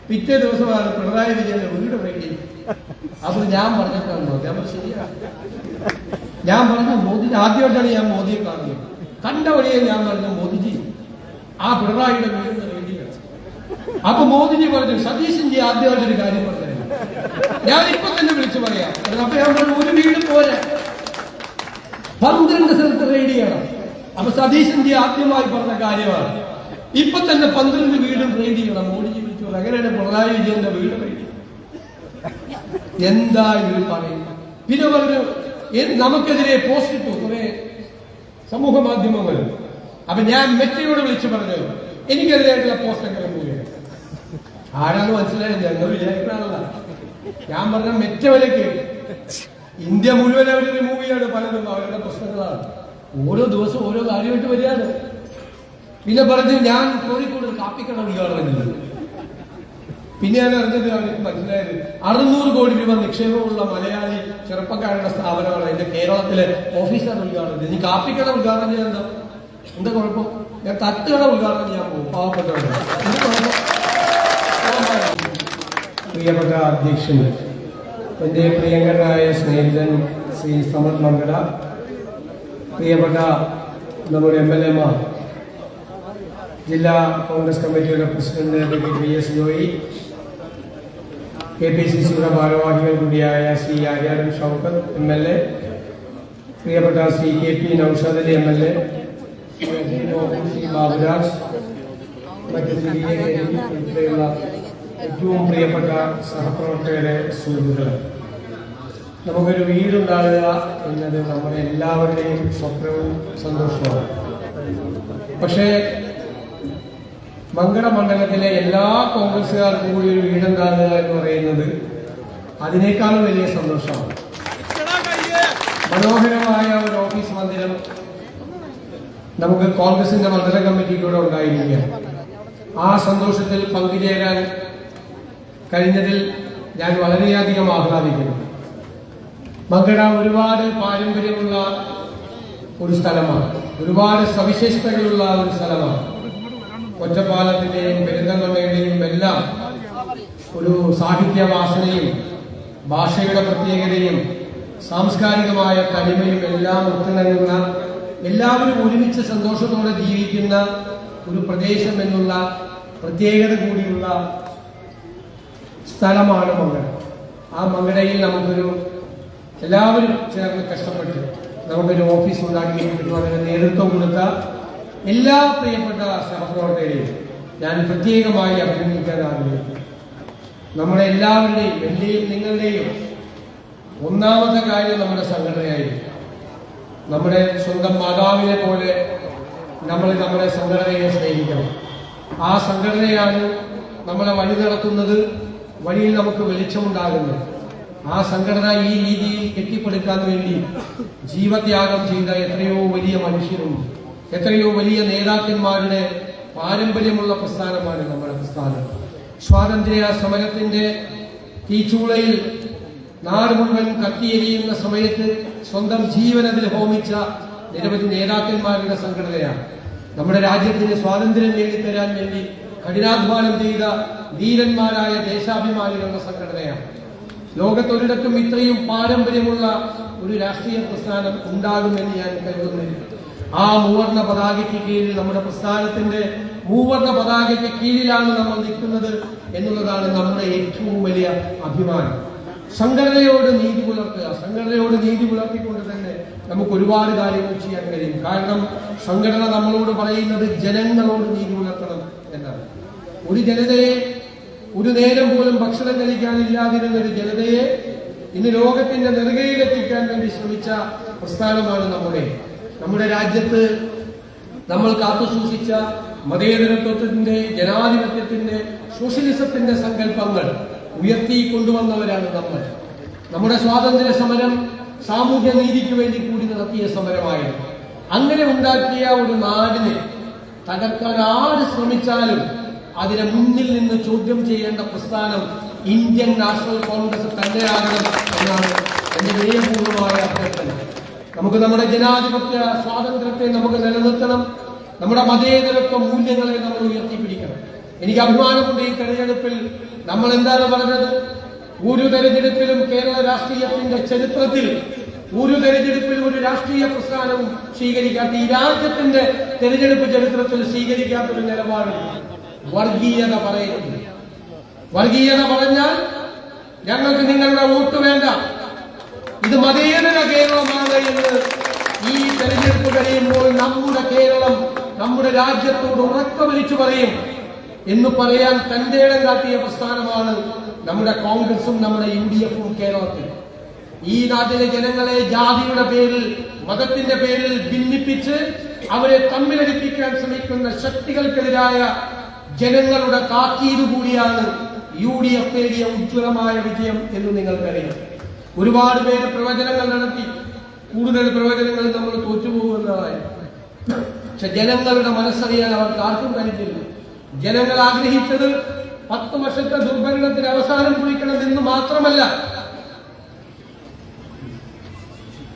പിറ്റേ ദിവസമാണ് പിണറായി വിജയന്റെ വീട് റെഡി. അപ്പോൾ ഞാൻ പറഞ്ഞിട്ടാണോ? ഞാൻ ശരിയാണ്. ഞാൻ പറഞ്ഞു മോദിജി, ആദ്യമായിട്ടാണ് ഞാൻ മോദിയെ കാണുന്നത്. കണ്ട വഴിയെ ഞാൻ പറഞ്ഞു മോദിജി ആ പിണറായിയുടെ വീട് റെഡിയാണ്. അപ്പൊ മോദിജി പറഞ്ഞു സതീശൻജി ആദ്യമായിട്ടൊരു കാര്യം പറഞ്ഞു, ഞാൻ ഇപ്പൊ തന്നെ വിളിച്ചു പറയാം. അപ്പൊ ഞാൻ പറഞ്ഞു ഒരു വീട് പോലെ 12 സ്ഥലത്ത് റെഡിയാണ്. അപ്പൊ സതീശൻജി ആദ്യമായി പറഞ്ഞ കാര്യമാണ് ഇപ്പൊ തന്നെ 12 വീടും റെഡി ചെയ്യണം. മോഡിജി വിളിച്ചു അങ്ങനെയാണ് പിണറായി വിജയന്റെ വീട് റെഡി. എന്താ ഇവർ പറയുന്നത്? പിന്നെ പറഞ്ഞു നമുക്കെതിരെ പോസ്റ്റ് ഇട്ടു കുറെ സമൂഹ മാധ്യമങ്ങൾ. അപ്പൊ ഞാൻ മെറ്റയോട് വിളിച്ചു പറഞ്ഞു എനിക്കെതിരായിട്ടുള്ള പോസ്റ്റ് എങ്ങനെ പോവുകയാണ്. ആരാന്ന് മനസ്സിലായില്ല, ഞങ്ങൾ വിചാരിക്കണമല്ല. ഞാൻ പറഞ്ഞ മെറ്റ വിലക്ക് ഇന്ത്യ മുഴുവൻ അവർ റിമൂവ് ചെയ്യാണ്. പലതും അവരുടെ പ്രശ്നങ്ങളാണ്. ഓരോ ദിവസം ഓരോ കാര്യമായിട്ട് വരികയാണ്. പിന്നെ പറഞ്ഞു ഞാൻ കോഴിക്കോട് കാപ്പിക്കട ഉദ്ഘാടനം ചെയ്തു. പിന്നെ ഞാൻ അറിഞ്ഞത് അവർക്ക് മനസ്സിലായത് 600 കോടി രൂപ നിക്ഷേപമുള്ള മലയാളി ചെറുപ്പക്കാരുടെ സ്ഥാപനമാണ് എന്റെ കേരളത്തിലെ ഓഫീസർ ഉദ്ഘാടനം. ഇനി കാപ്പിക്കട ഉദ്ഘാടനം ചെയ്യാൻ എന്താ കുഴപ്പം? ഞാൻ തട്ടുകട ഉദ്ഘാടനം ചെയ്യാൻ പോകും പാവപ്പെട്ടവരുടെ. പ്രിയപ്പെട്ട അധ്യക്ഷൻ, എന്റെ പ്രിയങ്കരനായ സ്നേഹിതൻ ശ്രീ സമദ് മങ്കട, പ്രിയപ്പെട്ട നമ്മുടെ MLA മാർ, ജില്ലാ കോൺഗ്രസ് കമ്മിറ്റിയുടെ പ്രസിഡന്റ് VS ജോയി, KPCCയുടെ ഭാരവാഹികൾ കൂടിയായ ശ്രീ ആര്യാടൻ ഷൗക്കത്ത് MLA, പ്രിയപ്പെട്ട ശ്രീ KP നൌഷാദ് അലി MLA, ശ്രീ ബാബുരാജ്, മറ്റ് ഉൾപ്പെടെയുള്ള ഏറ്റവും പ്രിയപ്പെട്ട സഹപ്രവർത്തകരെ, സുഹൃത്തുക്കളെ, നമുക്കൊരു വീടുണ്ടാകുക എന്നത് നമ്മുടെ എല്ലാവരുടെയും സ്വപ്നവും സന്തോഷമാണ്. പക്ഷേ മങ്കട മണ്ഡലത്തിലെ എല്ലാ കോൺഗ്രസുകാർക്കും കൂടി ഒരു വീടുണ്ടാകുക എന്ന് പറയുന്നത് അതിനേക്കാളും വലിയ സന്തോഷമാണ്. മനോഹരമായ ഒരു ഓഫീസ് മന്ദിരം നമുക്ക് കോൺഗ്രസിന്റെ മണ്ഡല കമ്മിറ്റിയിലൂടെ ഉണ്ടായിരിക്കുകയാണ്. ആ സന്തോഷത്തിൽ പങ്കുചേരാൻ കഴിഞ്ഞതിൽ ഞാൻ വളരെയധികം ആഹ്ലാദിക്കുന്നു. മങ്കട ഒരുപാട് പാരമ്പര്യമുള്ള ഒരു സ്ഥലമാണ്, ഒരുപാട് സവിശേഷതകളുള്ള ഒരു സ്ഥലമാണ്. ഒറ്റപ്പാലത്തിന്റെയും പെരുന്തൽമണ്ണയുടെയും എല്ലാം ഒരു സാഹിത്യ വാസനയും ഭാഷയുടെ പ്രത്യേകതയും സാംസ്കാരികമായ തനിമയും എല്ലാം ഒത്തുനിൽക്കുന്ന, എല്ലാവരും ഒരുമിച്ച് സന്തോഷത്തോടെ ജീവിക്കുന്ന ഒരു പ്രദേശം എന്നുള്ള പ്രത്യേകത കൂടിയുള്ള സ്ഥലമാണ് മങ്കട. ആ മങ്കടയിൽ നമുക്കൊരു എല്ലാവരും ചേർന്ന് കഷ്ടപ്പെട്ട് നമുക്കൊരു ഓഫീസ് ഉണ്ടാക്കിയിരിക്കുന്നു. അതിന് നേതൃത്വം കൊടുത്ത എല്ലാ പ്രിയപ്പെട്ട സഹപ്രവർത്തകരെയും ഞാൻ പ്രത്യേകമായി അഭിനന്ദിക്കാൻ ആഗ്രഹിക്കുന്നു. നമ്മുടെ എല്ലാവരുടെയും, എന്റെയും നിങ്ങളുടെയും ഒന്നാമത്തെ കാര്യം നമ്മുടെ സംഘടനയായിരിക്കും. നമ്മുടെ സ്വന്തം മാതാവിനെ പോലെ നമ്മൾ നമ്മുടെ സംഘടനയെ സ്നേഹിക്കണം. ആ സംഘടനയാണ് നമ്മളെ വഴി നടത്തുന്നത്, വഴിയിൽ നമുക്ക് വെളിച്ചമുണ്ടാകുന്നത്. ആ സംഘടന ഈ രീതിയിൽ കെട്ടിപ്പടുക്കാൻ വേണ്ടി ജീവത്യാഗം ചെയ്ത എത്രയോ വലിയ മനുഷ്യരുണ്ട്, എത്രയോ വലിയ നേതാക്കന്മാരുടെ പാരമ്പര്യമുള്ള പ്രസ്ഥാനമാണ് നമ്മുടെ പ്രസ്ഥാനം. സ്വാതന്ത്ര്യ സമരത്തിന്റെ തീച്ചൂളയിൽ നാട് മുഴുവൻ കത്തിയെരിയുന്ന സമയത്ത് സ്വന്തം ജീവൻ അതിൽ ഹോമിച്ച നിരവധി നേതാക്കന്മാരുടെ സംഘടനയാണ്. നമ്മുടെ രാജ്യത്തിന് സ്വാതന്ത്ര്യം നേടിത്തരാൻ വേണ്ടി കഠിനാധ്വാനം ചെയ്ത ധീരന്മാരായ ദേശാഭിമാനികളുടെ സംഘടനയാണ്. ലോകത്തൊരിടത്തും ഇത്രയും പാരമ്പര്യമുള്ള ഒരു രാഷ്ട്രീയ പ്രസ്ഥാനം ഉണ്ടാകുമെന്ന് ഞാൻ കരുതുന്നില്ല. ആ മൂവർണ്ണ പതാകയ്ക്ക് കീഴിൽ, നമ്മുടെ പ്രസ്ഥാനത്തിന്റെ മൂവർണ്ണ പതാകയ്ക്ക് കീഴിലാണ് നമ്മൾ നിൽക്കുന്നത് എന്നുള്ളതാണ് നമ്മുടെ ഏറ്റവും വലിയ അഭിമാനം. സംഘടനയോട് നീതി പുലർത്തുക, സംഘടനയോട് നീതി പുലർത്തിക്കൊണ്ട് തന്നെ നമുക്ക് ഒരുപാട് കാര്യങ്ങൾ ചെയ്യാൻ കഴിയും. കാരണം സംഘടന നമ്മളോട് പറയുന്നത് ജനങ്ങളോട് നീതി പുലർത്തണം എന്നാണ്. ഒരു ജനതയെ, ഒരു നേരം പോലും ഭക്ഷണം കഴിക്കാനില്ലാതിരുന്ന ഒരു ജനതയെ ഇന്ന് ലോകത്തിന്റെ നെറുകയിലെത്തിക്കാൻ വേണ്ടി ശ്രമിച്ച പ്രസ്ഥാനമാണ് നമ്മുടെ രാജ്യത്ത് നമ്മൾ കാത്തുസൂക്ഷിച്ച മതേതരത്വത്തിന്റെ, ജനാധിപത്യത്തിന്റെ, സോഷ്യലിസത്തിന്റെ സങ്കല്പങ്ങൾ ഉയർത്തിക്കൊണ്ടുവന്നവരാണ് നമ്മൾ. നമ്മുടെ സ്വാതന്ത്ര്യ സമരം സാമൂഹ്യ നീതിക്ക് വേണ്ടി കൂടി നടത്തിയ സമരമായിരുന്നു. അങ്ങനെ ഉണ്ടാക്കിയ ഒരു നാടിനെ തകർക്കാൻ ആര് ശ്രമിച്ചാലും അതിനെ മുന്നിൽ നിന്ന് ചോദ്യം ചെയ്യേണ്ട പ്രസ്ഥാനം ഇന്ത്യൻ നാഷണൽ കോൺഗ്രസ് തന്നെയാകണം എന്നാണ് എന്റെ വിനയപൂർവമായ അഭ്യർത്ഥന. നമുക്ക് നമ്മുടെ ജനാധിപത്യ സ്വാതന്ത്ര്യത്തെ നമുക്ക് നിലനിർത്തണം. നമ്മുടെ മതേതരത്വ മൂല്യങ്ങളെ നമ്മൾ ഉയർത്തിപ്പിടിക്കണം. എനിക്ക് അഭിമാനമുണ്ട് ഈ തെരഞ്ഞെടുപ്പിൽ നമ്മൾ എന്താണ് പറഞ്ഞത്? ഒരു തെരഞ്ഞെടുപ്പിലും കേരള രാഷ്ട്രീയത്തിന്റെ ചരിത്രത്തിൽ ഒരു തെരഞ്ഞെടുപ്പിലും ഒരു രാഷ്ട്രീയ പ്രസ്ഥാനവും സ്വീകരിക്കാത്ത, ഈ രാജ്യത്തിന്റെ തെരഞ്ഞെടുപ്പ് ചരിത്രത്തിൽ സ്വീകരിക്കാത്തൊരു നിലപാടുണ്ട്. വർഗീയത പറയുന്നത്. വർഗീയത പറഞ്ഞാൽ ഞങ്ങൾക്ക് നിങ്ങളുടെ വോട്ട് വേണ്ട, ഇത് മതേതര കേരളമാണ് എന്ന് ഈ തെരഞ്ഞെടുപ്പ് കഴിയുമ്പോൾ നമ്മുടെ കേരളം നമ്മുടെ രാജ്യത്തോട് ഉറക്കം വിളിച്ചു പറയും എന്ന് പറയാൻ തന്റെ ഇടം കാട്ടിയ പ്രസ്ഥാനമാണ് നമ്മുടെ കോൺഗ്രസും നമ്മുടെ UDF-ഉം കേരളത്തിൽ. ഈ നാട്ടിലെ ജനങ്ങളെ ജാതിയുടെ പേരിൽ, മതത്തിന്റെ പേരിൽ ഭിന്നിപ്പിച്ച് അവരെ തമ്മിലടിപ്പിക്കാൻ ശ്രമിക്കുന്ന ശക്തികൾക്കെതിരായ ജനങ്ങളുടെ താക്കീത് കൂടിയാണ് UDF നേടിയ ഉജ്ജ്വലമായ വിജയം എന്ന് നിങ്ങൾക്കറിയാം. ഒരുപാട് പേര് പ്രവചനങ്ങൾ നടത്തി, കൂടുതൽ പ്രവചനങ്ങൾ നമ്മൾ തോറ്റുപോകുന്നതായി. പക്ഷെ ജനങ്ങളുടെ മനസ്സറിയാൻ അവർക്ക് ആർക്കും കഴിഞ്ഞില്ല. ജനങ്ങൾ ആഗ്രഹിച്ചത് 10 വർഷത്തെ ദുർഭരണത്തിന് അവസാനം കുറിക്കണമെന്ന് മാത്രമല്ല,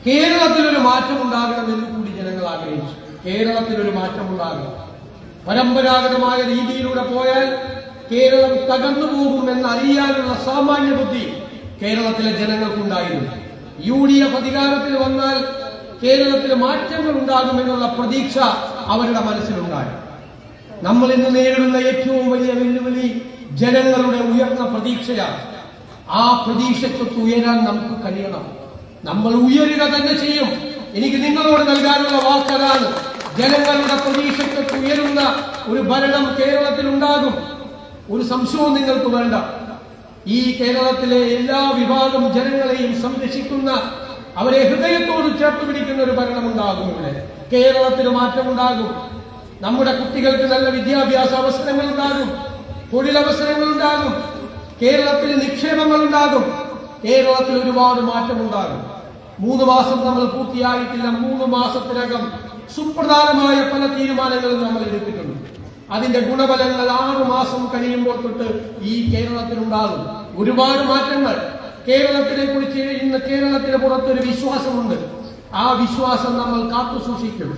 കേരളത്തിലൊരു മാറ്റം ഉണ്ടാകണമെന്ന് കൂടി ജനങ്ങൾ ആഗ്രഹിച്ചു. കേരളത്തിലൊരു മാറ്റം ഉണ്ടാകണം. പരമ്പരാഗതമായ രീതിയിലൂടെ പോയാൽ കേരളം തകർന്നു പോകുമെന്ന് അറിയാനുള്ള സാമാന്യ ബുദ്ധി കേരളത്തിലെ ജനങ്ങൾക്കുണ്ടായിരുന്നു. UDF അധികാരത്തിൽ വന്നാൽ കേരളത്തിൽ മാറ്റങ്ങൾ ഉണ്ടാകുമെന്നുള്ള പ്രതീക്ഷ അവരുടെ മനസ്സിലുണ്ടായി. നമ്മൾ ഇന്ന് നേരിടുന്ന ഏറ്റവും വലിയ വെല്ലുവിളി ജനങ്ങളുടെ ഉയർന്ന പ്രതീക്ഷയാണ്. ആ പ്രതീക്ഷയ്ക്കൊത്ത് ഉയരാൻ നമുക്ക് കഴിയണം. നമ്മൾ ഉയരുക തന്നെ ചെയ്യും. എനിക്ക് നിങ്ങളോട് നൽകാനുള്ള വാക്കതാണ്, ജനങ്ങളുടെ പ്രതീക്ഷയ്ക്കൊത്ത് ഉയരുന്ന ഒരു ഭരണം കേരളത്തിൽ ഉണ്ടാകും. ഒരു സംശയവും നിങ്ങൾക്ക് വേണ്ട. ഈ കേരളത്തിലെ എല്ലാ വിഭാഗം ജനങ്ങളെയും സംരക്ഷിക്കുന്ന, അവരെ ഹൃദയത്തോട് ചേർത്ത് പിടിക്കുന്ന ഒരു ഭരണം ഉണ്ടാകും. ഇവിടെ കേരളത്തിന് മാറ്റമുണ്ടാകും. നമ്മുടെ കുട്ടികൾക്ക് നല്ല വിദ്യാഭ്യാസ അവസരങ്ങൾ ഉണ്ടാകും, തൊഴിലവസരങ്ങൾ ഉണ്ടാകും, കേരളത്തിൽ നിക്ഷേപങ്ങൾ ഉണ്ടാകും, കേരളത്തിൽ ഒരുപാട് മാറ്റമുണ്ടാകും. 3 മാസം നമ്മൾ പൂർത്തിയായിട്ടില്ല. 3 മാസത്തിനകം സുപ്രധാനമായ പല തീരുമാനങ്ങളും നമ്മൾ എടുത്തിട്ടുണ്ട്. അതിന്റെ ഗുണഫലങ്ങൾ 6 മാസം കഴിയുമ്പോൾ തൊട്ട് ഈ കേരളത്തിലുണ്ടാകും. ഒരുപാട് മാറ്റങ്ങൾ കേരളത്തിനെ കുറിച്ച് ഇന്ന് കേരളത്തിന് പുറത്തൊരു വിശ്വാസമുണ്ട്. ആ വിശ്വാസം നമ്മൾ കാത്തു സൂക്ഷിക്കും.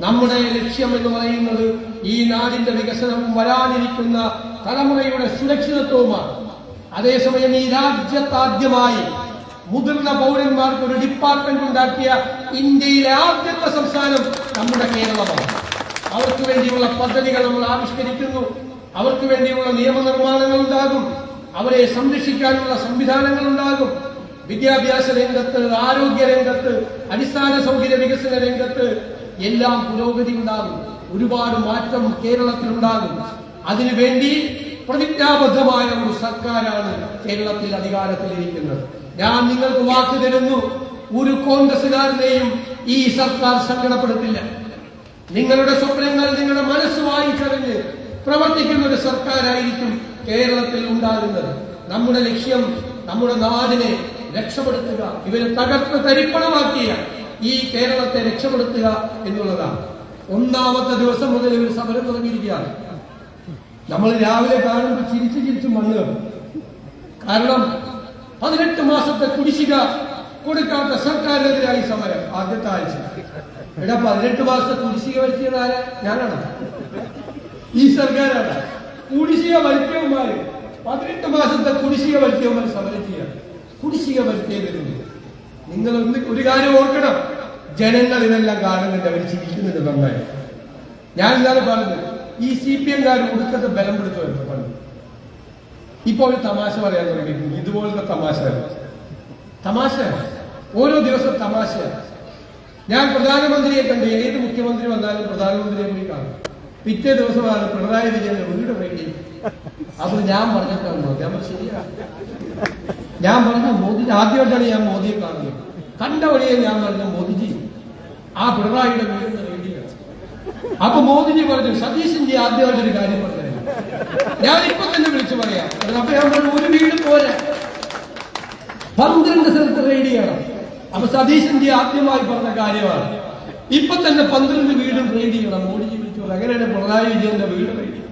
നമ്മുടെ ലക്ഷ്യം എന്ന് പറയുന്നത് ഈ നാടിന്റെ വികസനവും വരാനിരിക്കുന്ന തലമുറയുടെ സുരക്ഷിതത്വവുമാണ്. അതേസമയം ഈ രാജ്യത്താദ്യമായി മുതിർന്ന പൗരന്മാർക്ക് ഒരു ഡിപ്പാർട്ട്മെന്റ് ഉണ്ടാക്കിയ ഇന്ത്യയിലെ ആദ്യത്തെ സംസ്ഥാനം നമ്മുടെ കേരളമാണ്. അവർക്ക് വേണ്ടിയുള്ള പദ്ധതികൾ നമ്മൾ ആവിഷ്കരിക്കുന്നു. അവർക്ക് വേണ്ടിയുള്ള നിയമനിർമ്മാണങ്ങൾ ഉണ്ടാകും. അവരെ സംരക്ഷിക്കാനുള്ള സംവിധാനങ്ങൾ ഉണ്ടാകും. വിദ്യാഭ്യാസ രംഗത്ത്, ആരോഗ്യ രംഗത്ത്, അടിസ്ഥാന സൗകര്യ വികസന രംഗത്ത് എല്ലാം പുരോഗതി ഉണ്ടാകും. ഒരുപാട് മാറ്റം കേരളത്തിലുണ്ടാകും. അതിനുവേണ്ടി പ്രതിജ്ഞാബദ്ധമായ ഒരു സർക്കാരാണ് കേരളത്തിൽ അധികാരത്തിലിരിക്കുന്നത്. ഞാൻ നിങ്ങൾക്ക് വാക്ക് തരുന്നു, ഒരു കോൺഗ്രസുകാരനെയും ഈ സർക്കാർ സങ്കടപ്പെടുത്തില്ല. നിങ്ങളുടെ സ്വപ്നങ്ങൾ നിങ്ങളുടെ മനസ്സ് വായിച്ചറിഞ്ഞ് പ്രവർത്തിക്കുന്ന ഒരു സർക്കാരായിരിക്കും കേരളത്തിൽ ഉണ്ടാകുന്നത്. നമ്മുടെ ലക്ഷ്യം നമ്മുടെ നാടിനെ രക്ഷപ്പെടുത്തുക, ഇവരെ തകർത്ത് തരിപ്പണമാക്കിയ ഈ കേരളത്തെ രക്ഷപ്പെടുത്തുക എന്നുള്ളതാണ്. 1ാമത്തെ ദിവസം മുതൽ ഒരു സമരം തുടങ്ങിയിരിക്കുകയാണ്. നമ്മൾ രാവിലെ കാണുമ്പോൾ ചിരിച്ചു മണ്ണ്. കാരണം 18 മാസത്തെ കുടിശ്ശിക കൊടുക്കാത്ത സർക്കാരിനെതിരായി സമരം. ആദ്യത്തെ ആഴ്ച 18 മാസത്തെ കുടിശ്ശിക വരുത്തിയത് ആരാ? ഞാനാണ്, ഈ സർക്കാരാണ്. കുടിശ്ശിക വരുത്തിയവന്മാര് 18 മാസത്തെ കുടിശ്ശിക വരുത്തിയവന്മാർ സമരം ചെയ്യാണ്. കുടിശ്ശിക വരുത്തിയതിന് നിങ്ങൾ ഒരു കാര്യം ഓർക്കണം, ജനങ്ങൾ ഇതെല്ലാം കാണുന്നുണ്ട്, അവർ ചിരിക്കുന്നുണ്ട് നന്നായി. ഞാൻ ഇന്നാണ് പറഞ്ഞത്, ഈ CPM-കാർ ഉടുക്കത്തെ ബലം പിടിച്ചു വരുന്നു പണ്ട്. ഇപ്പൊ ഒരു തമാശ പറയാൻ തുടങ്ങിയിട്ടുണ്ട്. ഇതുപോലത്തെ തമാശ ഓരോ ദിവസം തമാശയാണ്. ഞാൻ പ്രധാനമന്ത്രിയെ കണ്ട്, ഏത് മുഖ്യമന്ത്രി വന്നാലും പ്രധാനമന്ത്രിയെ പോയി കാണും. പിറ്റേ ദിവസമാണ് പിണറായി വിജയന്റെ വീട് വേണ്ടി. അപ്പൊ ഞാൻ പറഞ്ഞിട്ടാണ്, ഞാൻ ശരിയാണ്. ഞാൻ പറഞ്ഞ മോദി ആദ്യമായിട്ടാണ് ഞാൻ മോദിയെ കാണുന്നത്. കണ്ട വഴിയെ ഞാൻ പറഞ്ഞ മോദിജി ആ പിണറായിയുടെ വീടിന്റെ വേണ്ടിയാണ്. അപ്പൊ മോദിജി പറഞ്ഞു, സതീശൻജി ആദ്യമായിട്ടൊരു കാര്യം പറഞ്ഞു, ഞാൻ ഇപ്പൊ തന്നെ വിളിച്ചു പറയാം. അപ്പൊ ഞാൻ പറഞ്ഞു, ഒരു വീട് പോരാ, 12 സ്ഥലത്ത് റെയ്ഡ് ചെയ്യണം. അപ്പൊ സതീശൻജി ആദ്യമായി പറഞ്ഞ കാര്യമാണ്, ഇപ്പൊ തന്നെ 12 വീടും റെയ്ഡ് ചെയ്യണം. മോദിജി വിളിച്ചു പറഞ്ഞു, അങ്ങനെയാണ് പിണറായി വിജയന്റെ വീട് റെയ്ഡ് ചെയ്യണം.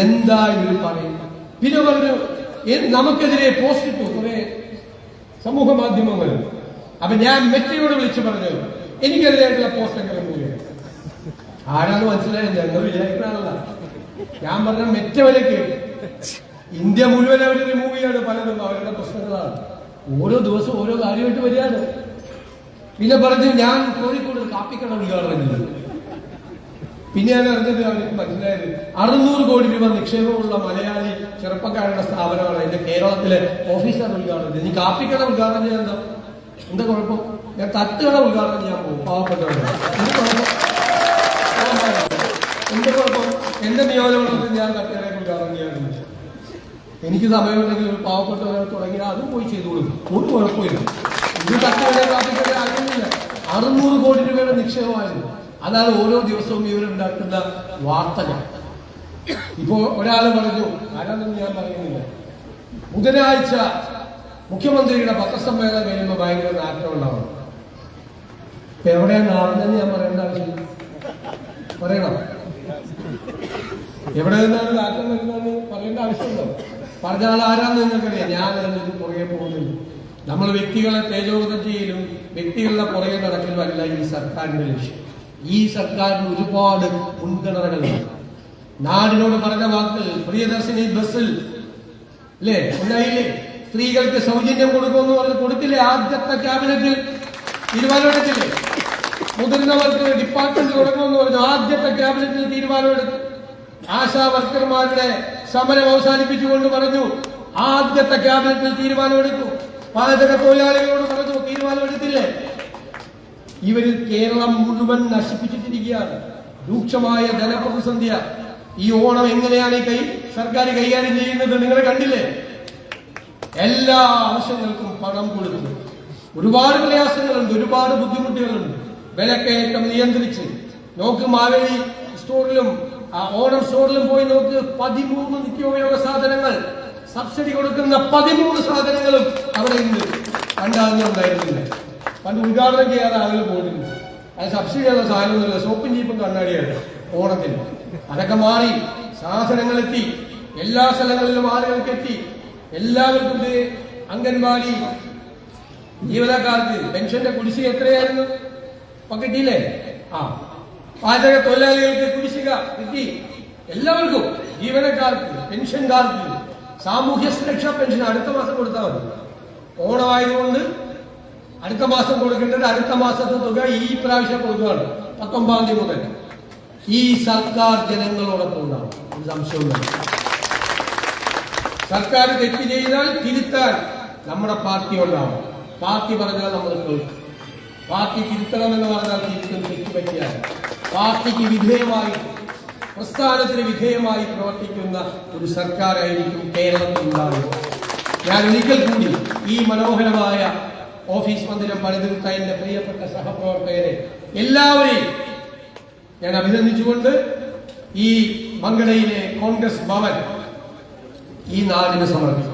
എന്താ ഇവർ പറയുന്നത്? പിന്നെ പറഞ്ഞു, നമുക്കെതിരെ പോസ്റ്റ് ഇട്ടു കുറെ സമൂഹ മാധ്യമങ്ങൾ. അപ്പൊ ഞാൻ മെറ്റയോട് വിളിച്ചു പറഞ്ഞു, എനിക്കെതിരായിട്ടുള്ള പോസ്റ്റ് എങ്ങനെ പോവുകയാണ്? ആരാണ് മനസ്സിലായത്? ഞങ്ങൾ വിചാരിക്കണമല്ല. ഞാൻ പറഞ്ഞ മെറ്റ വിലക്ക് ഇന്ത്യ മുഴുവൻ അവർ റിമൂവ് ചെയ്യാണ് പലതും അവരുടെ പ്രശ്നങ്ങളാണ്. ഓരോ ദിവസവും ഓരോ കാര്യമായിട്ട് വരികയാണ്. പിന്നെ പറഞ്ഞു ഞാൻ കോഴിക്കോട് കാപ്പിക്കട ഉദ്ഘാടനം ചെയ്തു. പിന്നെയാണ് അറിഞ്ഞത് അവർക്ക് മനസ്സിലായത് 600 കോടി രൂപ നിക്ഷേപമുള്ള മലയാളി ചെറുപ്പക്കാരുടെ സ്ഥാപനമാണ് എന്റെ കേരളത്തിലെ ഓഫീസർ ഉദ്ഘാടനം ചെയ്ത്. നീ കാപ്പിക്കട ഉദ്ഘാടനം ചെയ്യാൻ എന്താ കുഴപ്പം? ഞാൻ തട്ടുകട ഉദ്ഘാടനം ചെയ്യാൻ പോകും പാവപ്പെട്ടവരുടെ. എന്ത് കുഴപ്പം? എന്റെ നിയോജകമണ്ഡലത്തിൽ ഞാൻ തട്ടുകടയിൽ ഉദ്ഘാടനം ചെയ്യാറുണ്ട്. എനിക്ക് സമയമുണ്ടെങ്കിൽ ഒരു പാവപ്പെട്ടവരെ തുടങ്ങിയാൽ അതും പോയി ചെയ്തു കൊടുക്കും. ഒരു കുഴപ്പമില്ല. ഇത് തട്ടുകട കാപ്പിക്കട ആയിരുന്നില്ല. 600 കോടി രൂപയുടെ നിക്ഷേപമായിരുന്നു. അതാണ് ഓരോ ദിവസവും ഇവരുണ്ടാക്കുന്ന വാർത്തകൾ. ഇപ്പോ ഒരാൾ പറഞ്ഞു, ആരാണെന്ന് ഞാൻ പറയുന്നില്ല, ബുധനാഴ്ച മുഖ്യമന്ത്രിയുടെ പത്രസമ്മേളനം കഴിയുമ്പോൾ ഭയങ്കര നാറ്റം ഉണ്ടാവണം. എവിടെയാണ് നടന്നെന്ന് ഞാൻ പറയേണ്ട ആവശ്യം പറയണം. എവിടെ നിന്നാണ് നാറ്റം വരുന്നതെന്ന് പറയേണ്ട ആവശ്യമുണ്ടോ? പറഞ്ഞാൽ ആരാന്ന് നിങ്ങൾക്കറിയാം. ഞാൻ അതിന് പുറകെ പോകുന്നില്ല. നമ്മൾ വ്യക്തികളെ തേജോവധം ചെയ്യലും വ്യക്തികളുടെ പുറകെ നടക്കലും അല്ല ഈ സർക്കാരിന്റെ ലക്ഷ്യം. ഈ സർക്കാരിന് ഒരുപാട് മുൻഗണനകളുണ്ട്. നാടിനോട് പറഞ്ഞ വാക്കുകൾ, പ്രിയദർശിനി ബസ്സിൽ അല്ലേ ഉണ്ടായില്ലേ, സ്ത്രീകൾക്ക് സൗജന്യം കൊടുക്കുമെന്ന് പറഞ്ഞ് കൊടുത്തില്ലേ? ആദ്യത്തെ ക്യാബിനറ്റിൽ തീരുമാനമെടുത്തില്ലേ? മുതിർന്നവർക്ക് ഡിപ്പാർട്ട്മെന്റ് കൊടുക്കുമെന്ന് പറഞ്ഞു ആദ്യത്തെ ക്യാബിനറ്റിൽ തീരുമാനമെടുത്തു. ആശാ വർക്കർമാരുടെ സമരം അവസാനിപ്പിച്ചുകൊണ്ട് പറഞ്ഞു ആദ്യത്തെ ക്യാബിനറ്റിൽ തീരുമാനമെടുത്തു. പാചക തൊഴിലാളികളോട് പറഞ്ഞു തീരുമാനമെടുത്തില്ലേ? ഇവരിൽ കേരളം മുഴുവൻ നശിപ്പിച്ചിട്ടിരിക്കുകയാണ്. രൂക്ഷമായ ധനപ്രതിസന്ധിയ. ഈ ഓണം എങ്ങനെയാണ് സർക്കാർ കൈകാര്യം ചെയ്യുന്നത് നിങ്ങൾ കണ്ടില്ലേ? എല്ലാ ആവശ്യങ്ങൾക്കും പണം കൊടുക്കുന്നു. ഒരുപാട് പ്രയാസങ്ങളുണ്ട്, ഒരുപാട് ബുദ്ധിമുട്ടുകളുണ്ട്. വിലക്കയറ്റം നിയന്ത്രിച്ച് നോക്ക്. മാവേലി സ്റ്റോറിലും ഓണം സ്റ്റോറിലും പോയി നോക്ക്. 13 നിത്യോപയോഗ സാധനങ്ങൾ സബ്സിഡി കൊടുക്കുന്ന 13 സാധനങ്ങളും അവിടെ ഉണ്ട്. പണ്ടാതൊന്നും ഉണ്ടായിരുന്നില്ല. പണ്ട് ഉദ്ഘാടനം ചെയ്യാതെ ആളുകൾ പോയിട്ടുണ്ട്. അത് സബ്സിഡിയുള്ള സാധനമൊന്നുമില്ല. സോപ്പും ചീപ്പും കണ്ണാടിയാണ് ഓണത്തിന്. അതൊക്കെ മാറി സാധനങ്ങളെത്തി. എല്ലാ സ്ഥലങ്ങളിലും ആളുകൾക്ക് എത്തി. എല്ലാവർക്കും അംഗൻവാടി ജീവനക്കാർക്ക് പെൻഷന്റെ കുടിശ്ശിക എത്രയായിരുന്നു? ഇപ്പൊ കിട്ടിയില്ലേ? പാചക തൊഴിലാളികൾക്ക് കുടിശ്ശിക കിട്ടി. എല്ലാവർക്കും, ജീവനക്കാർക്ക്, പെൻഷൻകാർക്ക് സാമൂഹ്യ സുരക്ഷാ പെൻഷൻ അടുത്ത മാസം കൊടുത്താൽ മതി. ഓണമായതുകൊണ്ട് അടുത്ത മാസം കൊടുക്കേണ്ടത് അടുത്ത മാസത്തെ തുക ഈ പ്രാവശ്യം കൊടുക്കുകയാണ്. 19 തീയതി മുതൽ ഈ സർക്കാർ ജനങ്ങളോടൊപ്പം ഉണ്ടാവും. ഒരു സംശയമില്ല. സർക്കാർ തെറ്റ് ചെയ്താൽ തിരുത്താൻ നമ്മുടെ പാർട്ടി ഉണ്ടാവും. പാർട്ടി പറഞ്ഞാൽ നമ്മൾ കേൾക്കും. പാർട്ടി തിരുത്തണമെന്ന് പറഞ്ഞാൽ തിരുത്തും. തെറ്റ് പറ്റിയാൽ പാർട്ടിക്ക് വിധേയമായി, പ്രസ്ഥാനത്തിന് വിധേയമായി പ്രവർത്തിക്കുന്ന ഒരു സർക്കാരായിരിക്കും കേരളത്തിൽ ഉണ്ടാവുക. ഞാൻ ഒരിക്കൽ കൂടി ഈ മനോഹരമായ ഓഫീസ് മന്ദിരം പണിതീർത്ത എന്റെ പ്രിയപ്പെട്ട സഹപ്രവർത്തകരെ എല്ലാവരെയും ഞാൻ അഭിനന്ദിച്ചുകൊണ്ട് ഈ മങ്കടയിലെ കോൺഗ്രസ് ഭവൻ ഈ നാടിന് സമർപ്പിച്ചു.